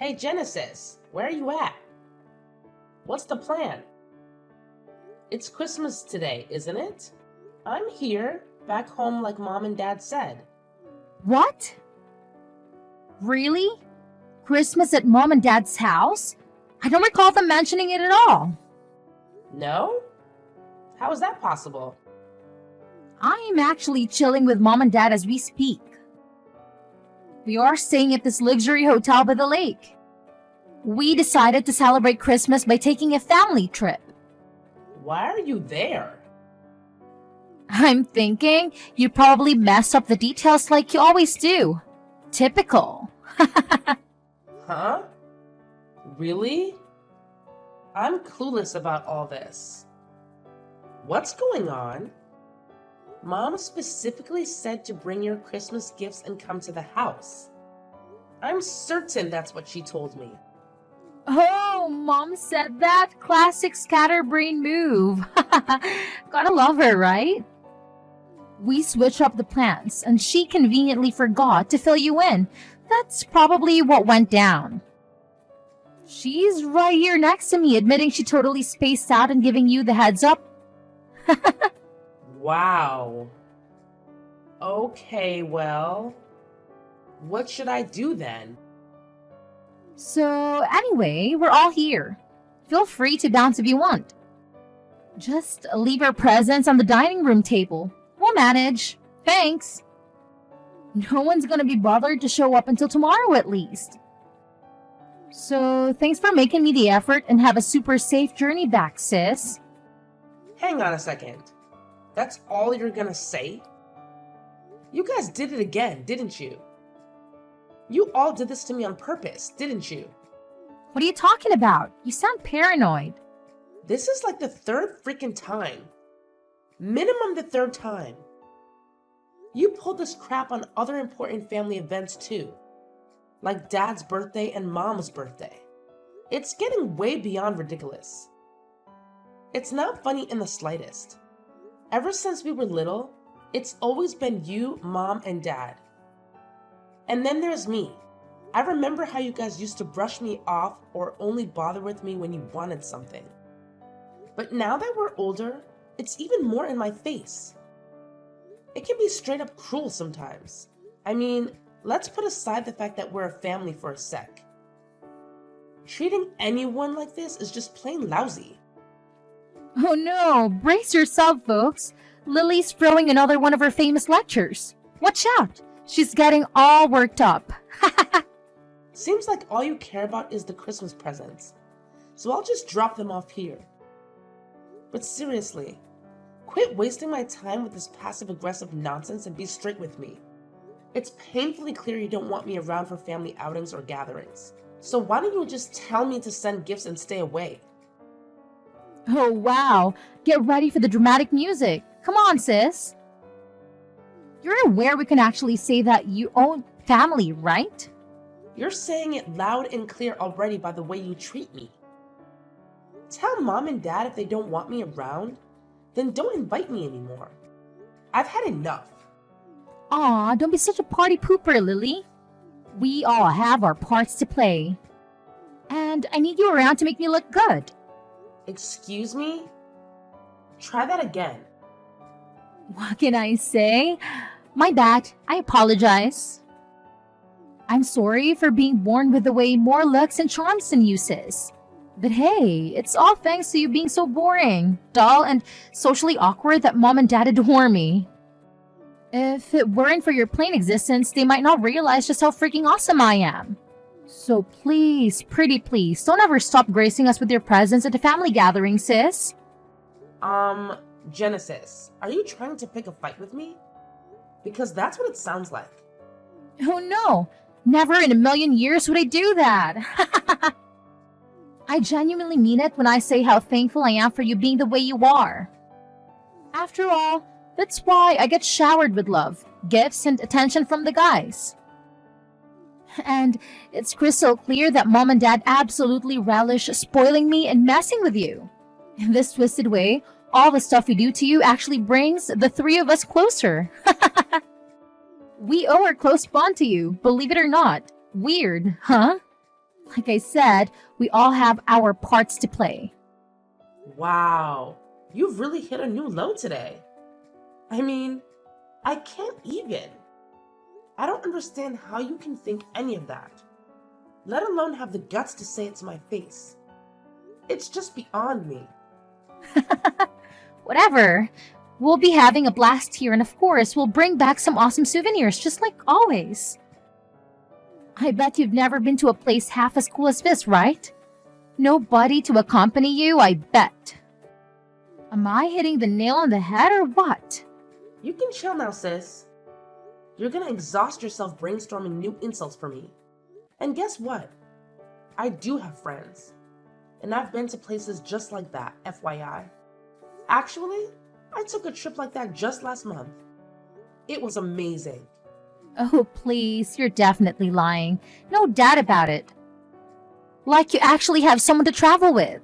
Hey Genesis, where are you at? What's the plan? It's Christmas today, isn't it? I'm here, back home like Mom and Dad said. What? Really? Christmas at Mom and Dad's house? I don't recall them mentioning it at all. No? How is that possible? I'm actually chilling with Mom and Dad as we speak. We are staying at this luxury hotel by the lake. We decided to celebrate Christmas by taking a family trip. Why are you there? I'm thinking you probably messed up the details like you always do. Typical. Huh? Really? I'm clueless about all this. What's going on? Mom specifically said to bring your Christmas gifts and come to the house. I'm certain that's what she told me. Oh, Mom said that? Classic scatterbrain move. Gotta love her, right? We switched up the plans, and she conveniently forgot to fill you in. That's probably what went down. She's right here next to me, admitting she totally spaced out and giving you the heads up. Wow. Okay, well, what should I do then? So, anyway, we're all here. Feel free to bounce if you want. Just leave your presents on the dining room table. We'll manage. Thanks. No one's gonna be bothered to show up until tomorrow at least. So, thanks for making me the effort and have a super safe journey back, sis. Hang on a second. That's all you're gonna say? You guys did it again, didn't you? You all did this to me on purpose, didn't you? What are you talking about? You sound paranoid. This is like the third freaking time. Minimum the third time. You pulled this crap on other important family events too. Like Dad's birthday and Mom's birthday. It's getting way beyond ridiculous. It's not funny in the slightest. Ever since we were little, it's always been you, Mom, and Dad. And then there's me. I remember how you guys used to brush me off or only bother with me when you wanted something. But now that we're older, it's even more in my face. It can be straight up cruel sometimes. I mean, let's put aside the fact that we're a family for a sec. Treating anyone like this is just plain lousy. Oh no, brace yourself, folks. Lily's throwing another one of her famous lectures. Watch out, she's getting all worked up. Seems like all you care about is the Christmas presents, so I'll just drop them off here. But seriously, quit wasting my time with this passive-aggressive nonsense and be straight with me. It's painfully clear you don't want me around for family outings or gatherings, so why don't you just tell me to send gifts and stay away? Oh wow, get ready for the dramatic music. Come on, sis. You're aware we can actually say that you own family, right? You're saying it loud and clear already by the way you treat me. Tell Mom and Dad if they don't want me around, then don't invite me anymore. I've had enough. Aw, don't be such a party pooper, Lily. We all have our parts to play. And I need you around to make me look good. Excuse me? Try that again. What can I say? My bad. I apologize. I'm sorry for being born with the way more looks and charms than you, sis. But hey, it's all thanks to you being so boring, dull, and socially awkward that Mom and Dad adore me. If it weren't for your plain existence, they might not realize just how freaking awesome I am. So please, pretty please, don't ever stop gracing us with your presence at the family gathering, sis. Genesis, are you trying to pick a fight with me? Because that's what it sounds like. Oh no, never in a million years would I do that. I genuinely mean it when I say how thankful I am for you being the way you are. After all, that's why I get showered with love, gifts, and attention from the guys. And it's crystal clear that Mom and Dad absolutely relish spoiling me and messing with you. In this twisted way, all the stuff we do to you actually brings the three of us closer. We owe our close bond to you, believe it or not. Weird, huh? Like I said, we all have our parts to play. Wow, you've really hit a new low today. I mean, I can't even. I don't understand how you can think any of that, let alone have the guts to say it to my face. It's just beyond me. Whatever. We'll be having a blast here, and of course, we'll bring back some awesome souvenirs, just like always. I bet you've never been to a place half as cool as this, right? Nobody to accompany you, I bet. Am I hitting the nail on the head or what? You can chill now, sis. You're gonna exhaust yourself brainstorming new insults for me. And guess what? I do have friends. And I've been to places just like that, FYI. Actually, I took a trip like that just last month. It was amazing. Oh, please, you're definitely lying. No doubt about it. Like you actually have someone to travel with.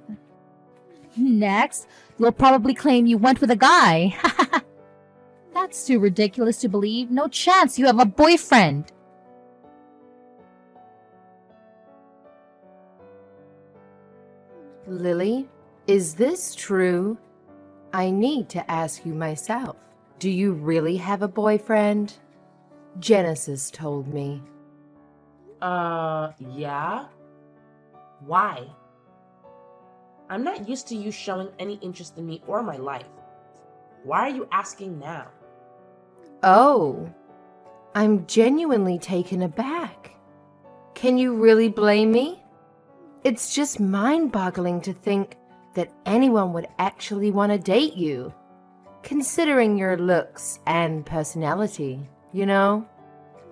Next, you'll probably claim you went with a guy. That's too ridiculous to believe. No chance you have a boyfriend. Lily, is this true? I need to ask you myself. Do you really have a boyfriend? Genesis told me. Yeah? Why? I'm not used to you showing any interest in me or my life. Why are you asking now? Oh, I'm genuinely taken aback. Can you really blame me? It's just mind-boggling to think that anyone would actually want to date you, considering your looks and personality, you know?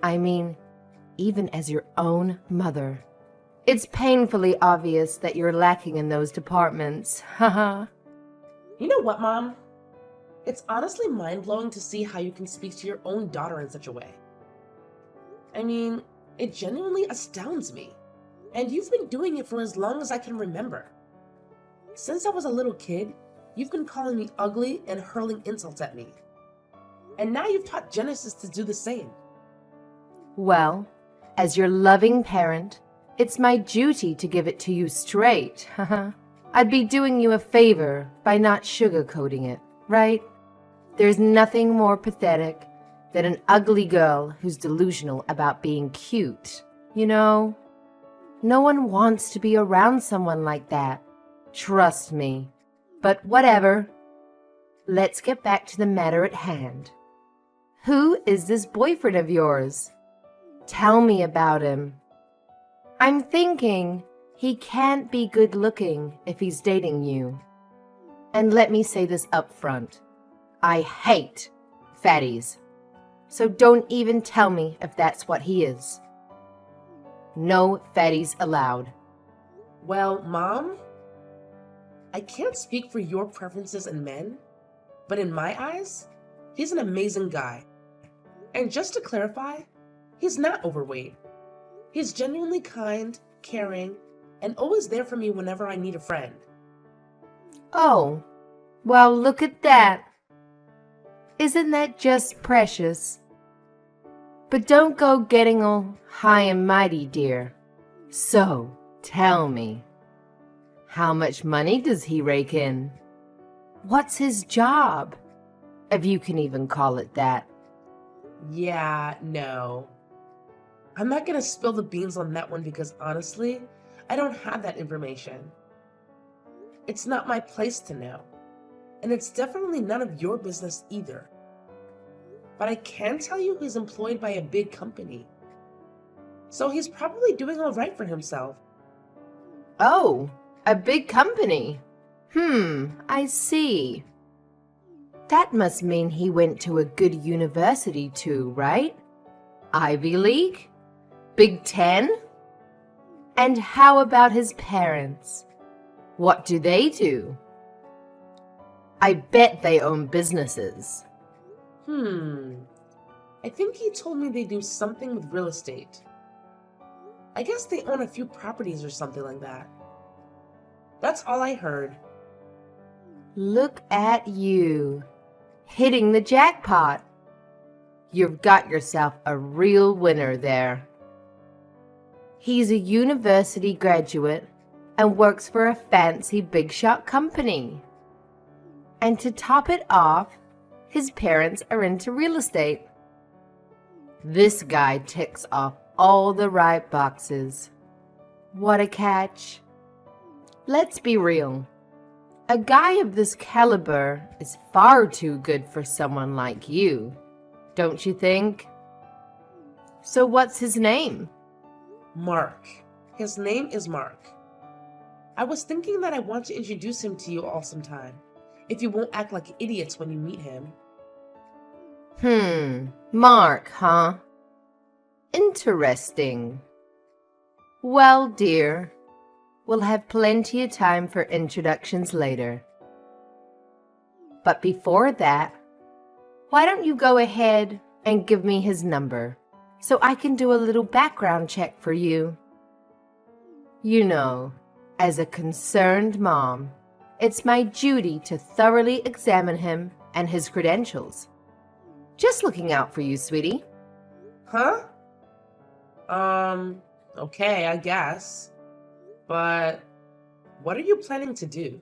I mean, even as your own mother. It's painfully obvious that you're lacking in those departments, haha. You know what, Mom? It's honestly mind-blowing to see how you can speak to your own daughter in such a way. I mean, it genuinely astounds me. And you've been doing it for as long as I can remember. Since I was a little kid, you've been calling me ugly and hurling insults at me. And now you've taught Genesis to do the same. Well, as your loving parent, it's my duty to give it to you straight, haha. I'd be doing you a favor by not sugarcoating it, right? There's nothing more pathetic than an ugly girl who's delusional about being cute, you know? No one wants to be around someone like that. Trust me. But whatever. Let's get back to the matter at hand. Who is this boyfriend of yours? Tell me about him. I'm thinking he can't be good looking if he's dating you. And let me say this up front. I hate fatties. So don't even tell me if that's what he is. No fatties allowed. Well, Mom, I can't speak for your preferences in men, but in my eyes, he's an amazing guy. And just to clarify, he's not overweight. He's genuinely kind, caring, and always there for me whenever I need a friend. Oh, well, look at that. Isn't that just precious? But don't go getting all high and mighty, dear. So, tell me, how much money does he rake in? What's his job? If you can even call it that. Yeah, no. I'm not gonna spill the beans on that one because honestly, I don't have that information. It's not my place to know. And it's definitely none of your business either. But I can tell you he's employed by a big company. So he's probably doing all right for himself. Oh, a big company. I see. That must mean he went to a good university too, right? Ivy League? Big Ten? And how about his parents? What do they do? I bet they own businesses. I think he told me they do something with real estate. I guess they own a few properties or something like that. That's all I heard. Look at you, hitting the jackpot. You've got yourself a real winner there. He's a university graduate and works for a fancy big shot company. And to top it off, his parents are into real estate. This guy ticks off all the right boxes. What a catch. Let's be real. A guy of this caliber is far too good for someone like you, don't you think? So what's his name? Mark. His name is Mark. I was thinking that I want to introduce him to you all sometime, if you won't act like idiots when you meet him. Mark, huh? Interesting. Well, dear, we'll have plenty of time for introductions later. But before that, why don't you go ahead and give me his number so I can do a little background check for you? You know, as a concerned mom, it's my duty to thoroughly examine him and his credentials. Just looking out for you, sweetie. Huh? Okay, I guess. But what are you planning to do?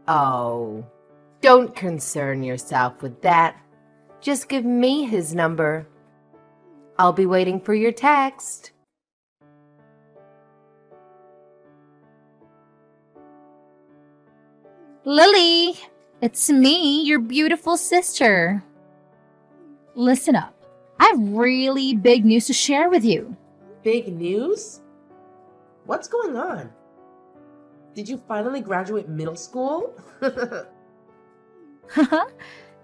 Oh, don't concern yourself with that. Just give me his number. I'll be waiting for your text. Lily, it's me, your beautiful sister. Listen up. I have really big news to share with you. Big news? What's going on? Did you finally graduate middle school?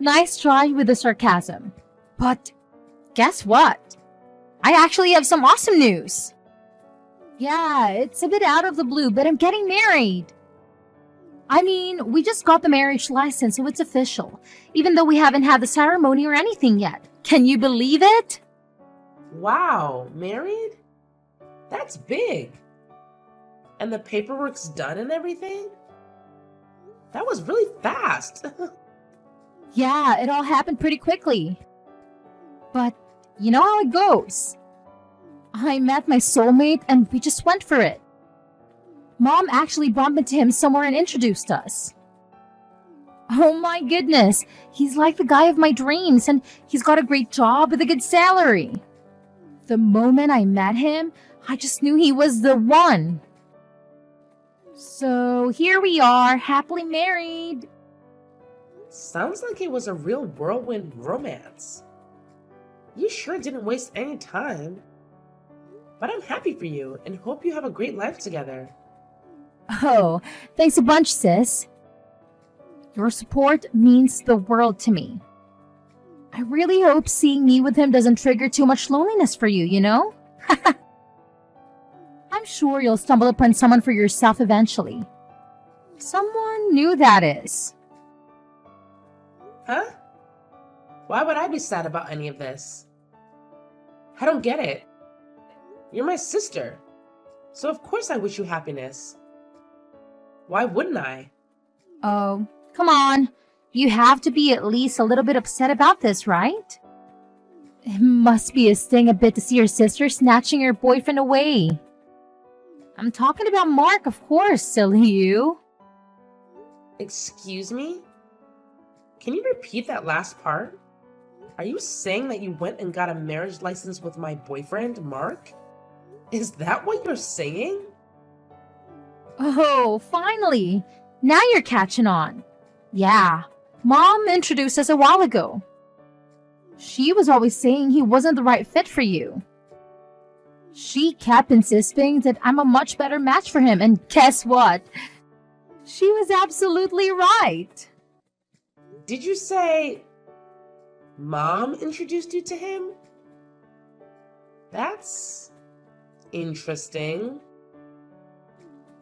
Nice try with the sarcasm. But guess what? I actually have some awesome news. Yeah, it's a bit out of the blue, but I'm getting married. I mean, we just got the marriage license, so it's official, even though we haven't had the ceremony or anything yet. Can you believe it? Wow, married? That's big. And the paperwork's done and everything? That was really fast. Yeah, it all happened pretty quickly. But you know how it goes. I met my soulmate and we just went for it. Mom actually bumped into him somewhere and introduced us. Oh my goodness, he's like the guy of my dreams and he's got a great job with a good salary. The moment I met him, I just knew he was the one. So here we are, happily married. Sounds like it was a real whirlwind romance. You sure didn't waste any time. But I'm happy for you and hope you have a great life together. Oh, thanks a bunch, sis. Your support means the world to me. I really hope seeing me with him doesn't trigger too much loneliness for you, you know? I'm sure you'll stumble upon someone for yourself eventually. Someone new, that is. Huh? Why would I be sad about any of this? I don't get it. You're my sister, so of course I wish you happiness. Why wouldn't I? Oh, come on. You have to be at least a little bit upset about this, right? It must be a sting a bit to see your sister snatching your boyfriend away. I'm talking about Mark, of course, silly you. Excuse me? Can you repeat that last part? Are you saying that you went and got a marriage license with my boyfriend, Mark? Is that what you're saying? Oh, finally! Now you're catching on. Yeah, Mom introduced us a while ago. She was always saying he wasn't the right fit for you. She kept insisting that I'm a much better match for him, and guess what? She was absolutely right. Did you say Mom introduced you to him? That's interesting.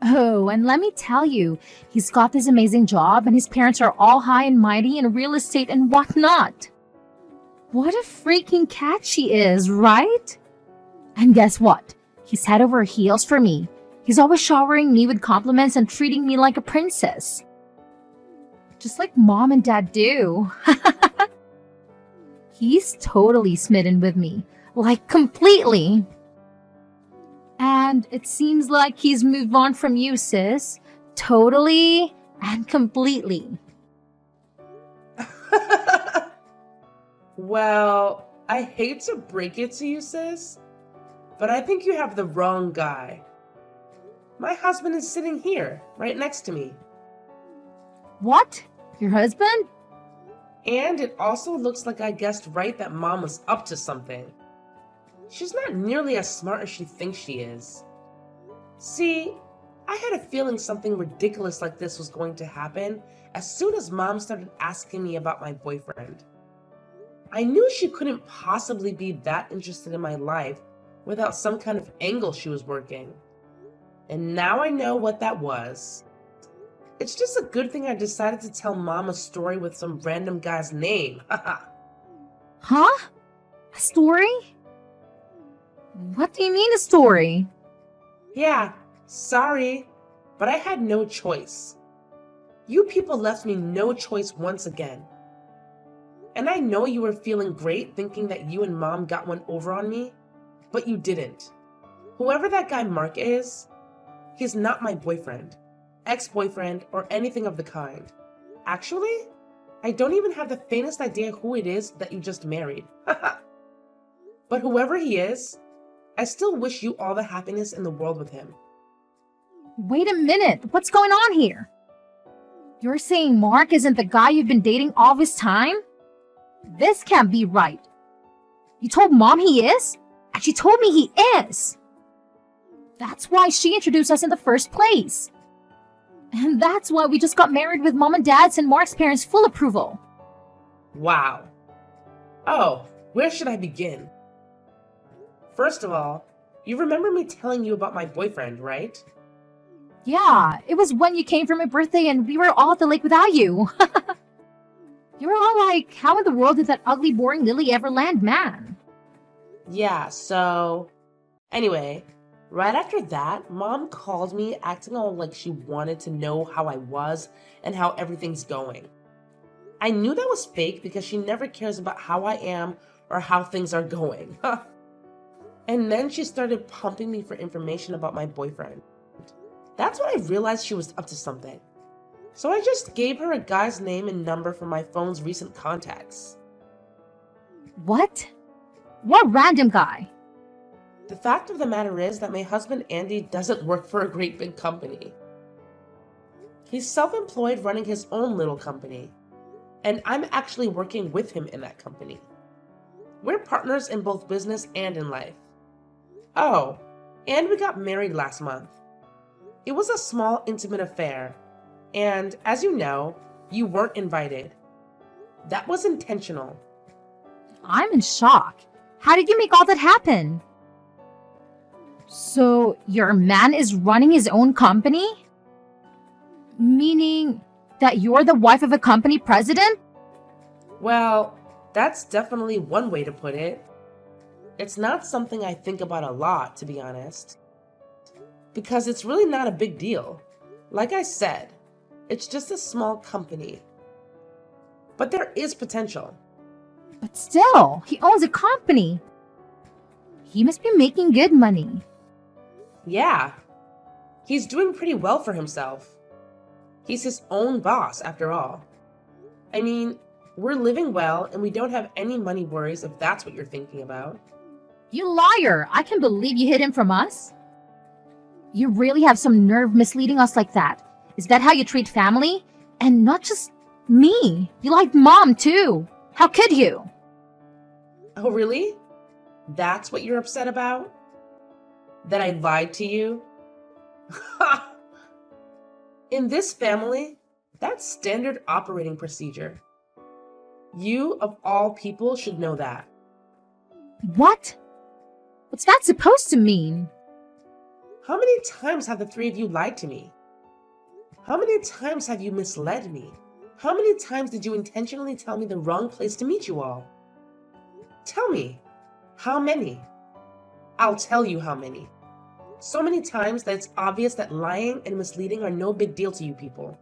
Oh, and let me tell you, he's got this amazing job and his parents are all high and mighty in real estate and whatnot. What a freaking catch she is, right? And guess what? He's head over heels for me. He's always showering me with compliments and treating me like a princess. Just like Mom and Dad do. He's totally smitten with me. Like, completely. And it seems like he's moved on from you, sis. Totally and completely. Well, I hate to break it to you, sis, but I think you have the wrong guy. My husband is sitting here, right next to me. What? Your husband? And it also looks like I guessed right that Mom was up to something. She's not nearly as smart as she thinks she is. See, I had a feeling something ridiculous like this was going to happen as soon as Mom started asking me about my boyfriend. I knew she couldn't possibly be that interested in my life without some kind of angle she was working. And now I know what that was. It's just a good thing I decided to tell Mom a story with some random guy's name. Huh? A story? What do you mean a story? Yeah, sorry, but I had no choice. You people left me no choice once again. And I know you were feeling great thinking that you and Mom got one over on me, but you didn't. Whoever that guy Mark is, he's not my boyfriend, ex-boyfriend, or anything of the kind. Actually, I don't even have the faintest idea who it is that you just married. But whoever he is, I still wish you all the happiness in the world with him. Wait a minute, what's going on here? You're saying Mark isn't the guy you've been dating all this time? This can't be right. You told Mom he is? And she told me he is. That's why she introduced us in the first place. And that's why we just got married with Mom and Dad's and Mark's parents' full approval. Wow. Oh, where should I begin? First of all, you remember me telling you about my boyfriend, right? Yeah, it was when you came for my birthday and we were all at the lake without you. You were all like, how in the world did that ugly, boring Lily ever land, man? Yeah, so... Anyway, right after that, Mom called me acting all like she wanted to know how I was and how everything's going. I knew that was fake because she never cares about how I am or how things are going. And then she started pumping me for information about my boyfriend. That's when I realized she was up to something. So I just gave her a guy's name and number from my phone's recent contacts. What? What random guy? The fact of the matter is that my husband Andy doesn't work for a great big company. He's self-employed running his own little company, and I'm actually working with him in that company. We're partners in both business and in life. Oh, and we got married last month. It was a small, intimate affair, and as you know, you weren't invited. That was intentional. I'm in shock. How did you make all that happen? So, your man is running his own company? Meaning that you're the wife of a company president? Well, that's definitely one way to put it. It's not something I think about a lot, to be honest. Because it's really not a big deal. Like I said, it's just a small company. But there is potential. But still, he owns a company. He must be making good money. Yeah, he's doing pretty well for himself. He's his own boss, after all. I mean, we're living well and we don't have any money worries if that's what you're thinking about. You liar! I can't believe you hid him from us. You really have some nerve misleading us like that. Is that how you treat family? And not just me. You lied Mom, too. How could you? Oh, really? That's what you're upset about? That I lied to you? In this family, that's standard operating procedure. You, of all people, should know that. What? What's that supposed to mean? How many times have the three of you lied to me? How many times have you misled me? How many times did you intentionally tell me the wrong place to meet you all? Tell me, how many? I'll tell you how many. So many times that it's obvious that lying and misleading are no big deal to you people.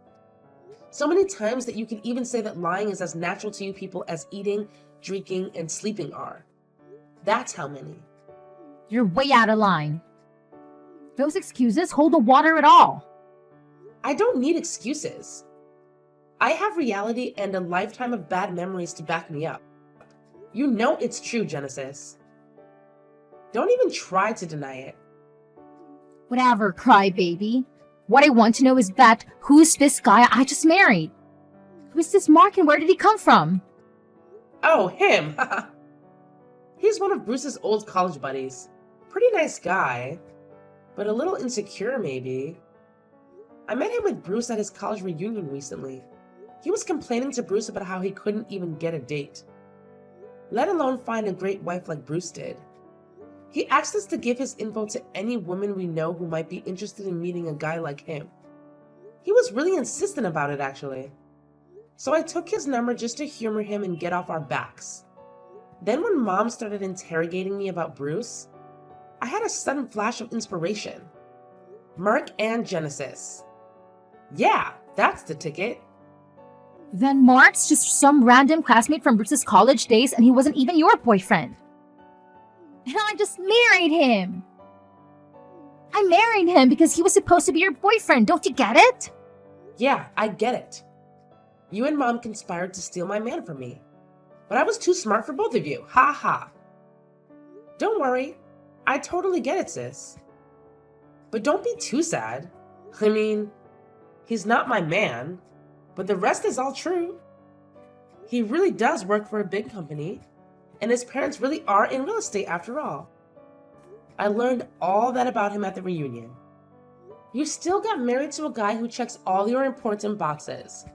So many times that you can even say that lying is as natural to you people as eating, drinking, and sleeping are. That's how many. You're way out of line. Those excuses hold no water at all. I don't need excuses. I have reality and a lifetime of bad memories to back me up. You know it's true, Genesis. Don't even try to deny it. Whatever, crybaby. What I want to know is that who's this guy I just married? Who's this Mark and where did he come from? Oh, him! He's one of Bruce's old college buddies. Pretty nice guy, but a little insecure maybe. I met him with Bruce at his college reunion recently. He was complaining to Bruce about how he couldn't even get a date, let alone find a great wife like Bruce did. He asked us to give his info to any women we know who might be interested in meeting a guy like him. He was really insistent about it, actually. So I took his number just to humor him and get off our backs. Then when Mom started interrogating me about Bruce, I had a sudden flash of inspiration. Mark and Genesis. Yeah, that's the ticket. Then Mark's just some random classmate from Bruce's college days and he wasn't even your boyfriend. And I just married him. I married him because he was supposed to be your boyfriend. Don't you get it? Yeah, I get it. You and Mom conspired to steal my man from me. But I was too smart for both of you. Ha ha. Don't worry. I totally get it, sis. But don't be too sad. I mean, he's not my man, but the rest is all true. He really does work for a big company, and his parents really are in real estate after all. I learned all that about him at the reunion. You still got married to a guy who checks all your important boxes,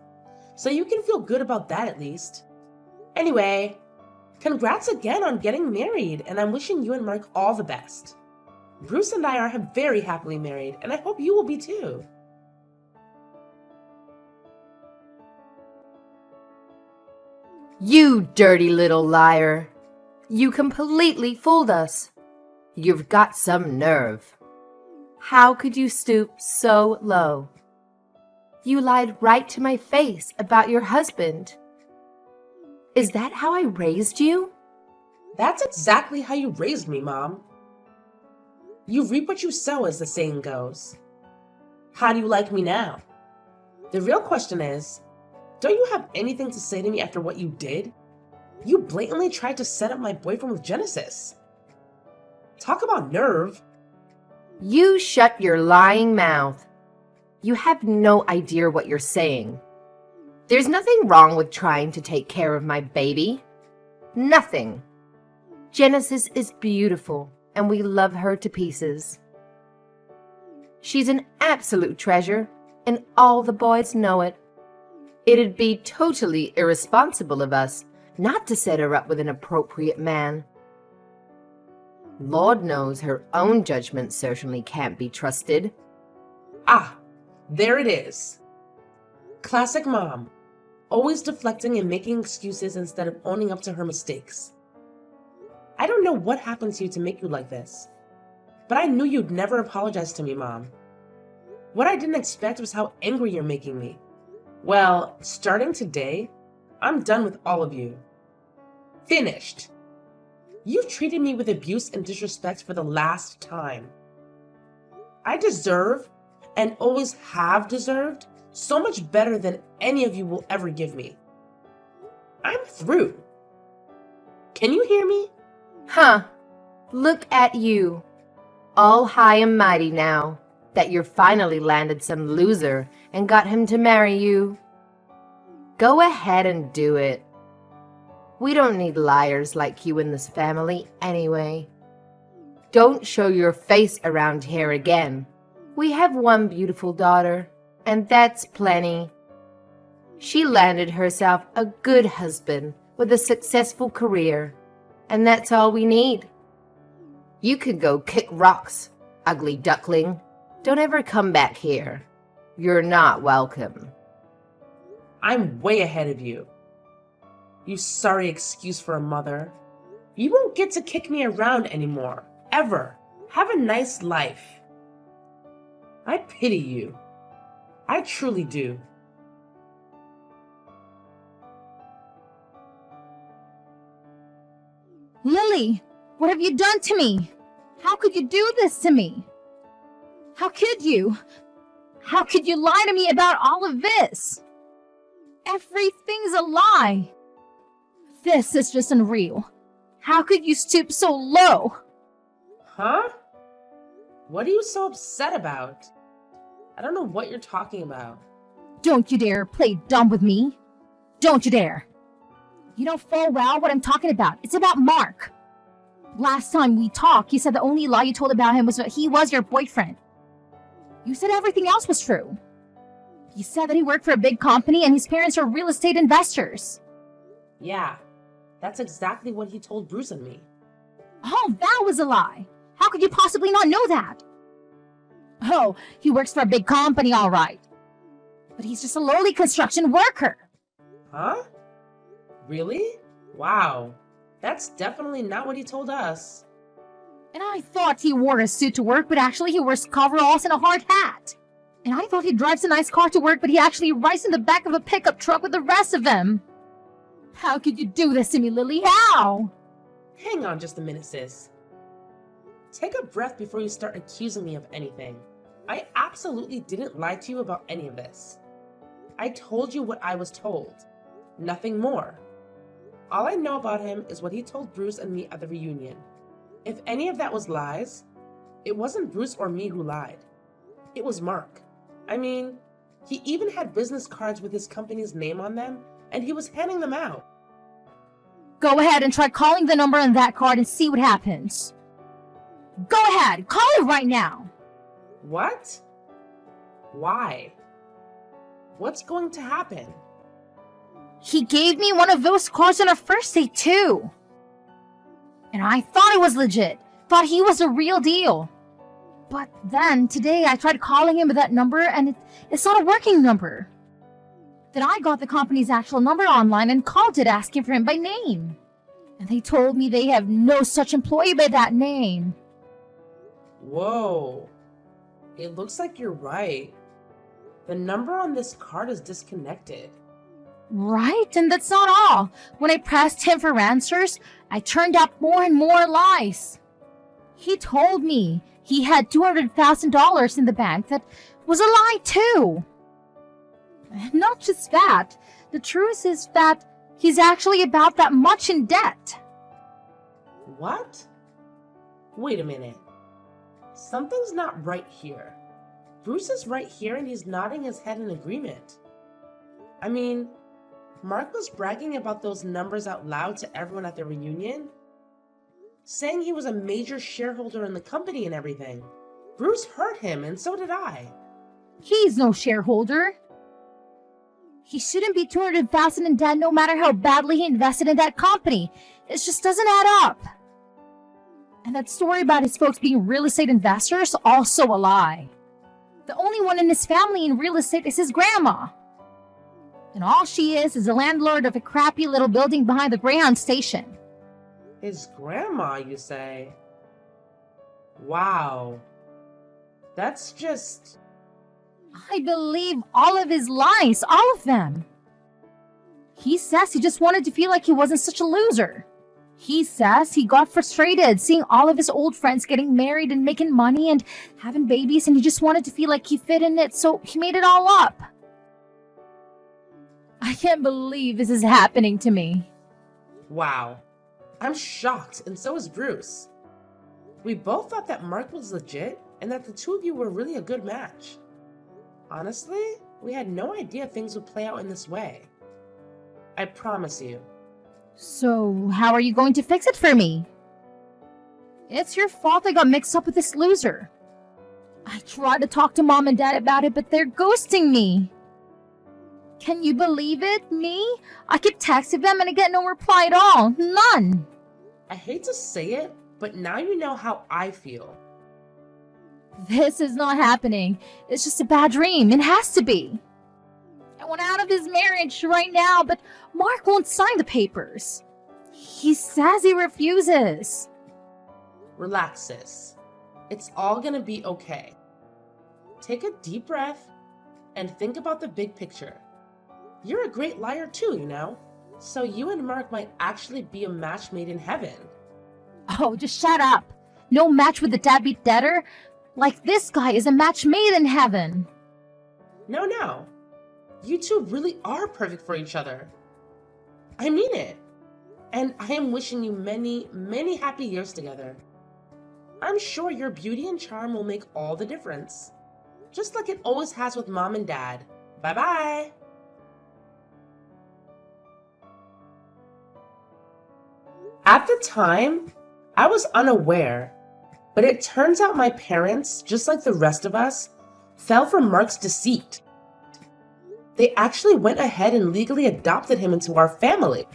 so you can feel good about that at least. Anyway, congrats again on getting married, and I'm wishing you and Mark all the best. Bruce and I are very happily married, and I hope you will be too. You dirty little liar. You completely fooled us. You've got some nerve. How could you stoop so low? You lied right to my face about your husband. Is that how I raised you? That's exactly how you raised me, Mom. You reap what you sow, as the saying goes. How do you like me now? The real question is, don't you have anything to say to me after what you did? You blatantly tried to set up my boyfriend with Genesis. Talk about nerve. You shut your lying mouth. You have no idea what you're saying. There's nothing wrong with trying to take care of my baby. Nothing. Genesis is beautiful, and we love her to pieces. She's an absolute treasure, and all the boys know it. It'd be totally irresponsible of us not to set her up with an appropriate man. Lord knows her own judgment certainly can't be trusted. Ah, there it is. Classic Mom. Always deflecting and making excuses instead of owning up to her mistakes. I don't know what happened to you to make you like this, but I knew you'd never apologize to me, Mom. What I didn't expect was how angry you're making me. Well, starting today, I'm done with all of you. Finished. You've treated me with abuse and disrespect for the last time. I deserve, and always have deserved, so much better than any of you will ever give me. I'm through. Can you hear me? Huh. Look at you. All high and mighty now that you're finally landed some loser and got him to marry you. Go ahead and do it. We don't need liars like you in this family anyway. Don't show your face around here again. We have one beautiful daughter, and that's plenty. She landed herself a good husband with a successful career, and that's all we need. You could go kick rocks, ugly duckling. Don't ever come back here. You're not welcome. I'm way ahead of you. You sorry excuse for a mother. You won't get to kick me around anymore, ever. Have a nice life. I pity you. I truly do. Lily, what have you done to me? How could you do this to me? How could you? How could you lie to me about all of this? Everything's a lie. This is just unreal. How could you stoop so low? Huh? What are you so upset about? I don't know what you're talking about. Don't you dare play dumb with me. Don't you dare. You know full well what I'm talking about. It's about Mark. Last time we talked, you said the only lie you told about him was that he was your boyfriend. You said everything else was true. You said that he worked for a big company and his parents are real estate investors. Yeah, that's exactly what he told Bruce and me. Oh, that was a lie. How could you possibly not know that? Oh, he works for a big company, all right. But he's just a lowly construction worker. Huh? Really? Wow. That's definitely not what he told us. And I thought he wore a suit to work, but actually he wears coveralls and a hard hat. And I thought he drives a nice car to work, but he actually rides in the back of a pickup truck with the rest of them. How could you do this to me, Lily? How? Hang on just a minute, sis. Take a breath before you start accusing me of anything. I absolutely didn't lie to you about any of this. I told you what I was told. Nothing more. All I know about him is what he told Bruce and me at the reunion. If any of that was lies, it wasn't Bruce or me who lied. It was Mark. I mean, he even had business cards with his company's name on them, and he was handing them out. Go ahead and try calling the number on that card and see what happens. Go ahead, call it right now. What? Why? What's going to happen? He gave me one of those cards on our first date too. And I thought it was legit. Thought he was a real deal. But then today I tried calling him with that number and it's not a working number. Then I got the company's actual number online and called it asking for him by name. And they told me they have no such employee by that name. Whoa. It looks like you're right. The number on this card is disconnected. Right? And that's not all. When I pressed him for answers, I turned up more and more lies. He told me he had $200,000 in the bank. That was a lie too. And not just that. The truth is that he's actually about that much in debt. What? Wait a minute. Something's not right here. Bruce is right here and he's nodding his head in agreement. I mean, Mark was bragging about those numbers out loud to everyone at the reunion, saying he was a major shareholder in the company and everything. Bruce heard him, and so did I. He's no shareholder. He shouldn't be $200,000 in debt no matter how badly he invested in that company. It just doesn't add up. And that story about his folks being real estate investors, also a lie. The only one in his family in real estate is his grandma. And all she is the landlord of a crappy little building behind the Greyhound station. His grandma, you say? Wow. That's just... I believe all of his lies, all of them. He says he just wanted to feel like he wasn't such a loser. He says he got frustrated seeing all of his old friends getting married and making money and having babies, and he just wanted to feel like he fit in it, so he made it all up. I can't believe this is happening to me. Wow. I'm shocked, and so is Bruce. We both thought that Mark was legit, and that the two of you were really a good match. Honestly, we had no idea things would play out in this way. I promise you. So, how are you going to fix it for me? It's your fault I got mixed up with this loser. I tried to talk to Mom and Dad about it, but they're ghosting me. Can you believe it? Me? I keep texting them and I get no reply at all. None. I hate to say it, but now you know how I feel. This is not happening. It's just a bad dream. It has to be. I want out of this marriage right now, but Mark won't sign the papers. He says he refuses. Relax, sis. It's all gonna be okay. Take a deep breath and think about the big picture. You're a great liar too, you know? So you and Mark might actually be a match made in heaven. Oh, just shut up. No match with the deadbeat debtor? Like this guy is a match made in heaven. No. You two really are perfect for each other. I mean it. And I am wishing you many, many happy years together. I'm sure your beauty and charm will make all the difference. Just like it always has with Mom and Dad. Bye-bye. At the time, I was unaware, but it turns out my parents, just like the rest of us, fell for Mark's deceit. They actually went ahead and legally adopted him into our family.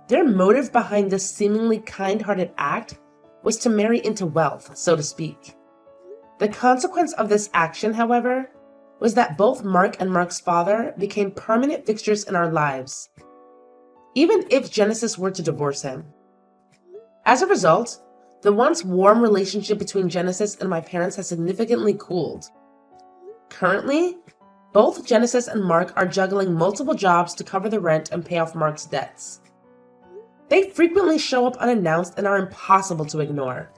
Their motive behind this seemingly kind-hearted act was to marry into wealth, so to speak. The consequence of this action, however, was that both Mark and Mark's father became permanent fixtures in our lives, even if Genesis were to divorce him. As a result, the once warm relationship between Genesis and my parents has significantly cooled. Currently, both Genesis and Mark are juggling multiple jobs to cover the rent and pay off Mark's debts. They frequently show up unannounced and are impossible to ignore.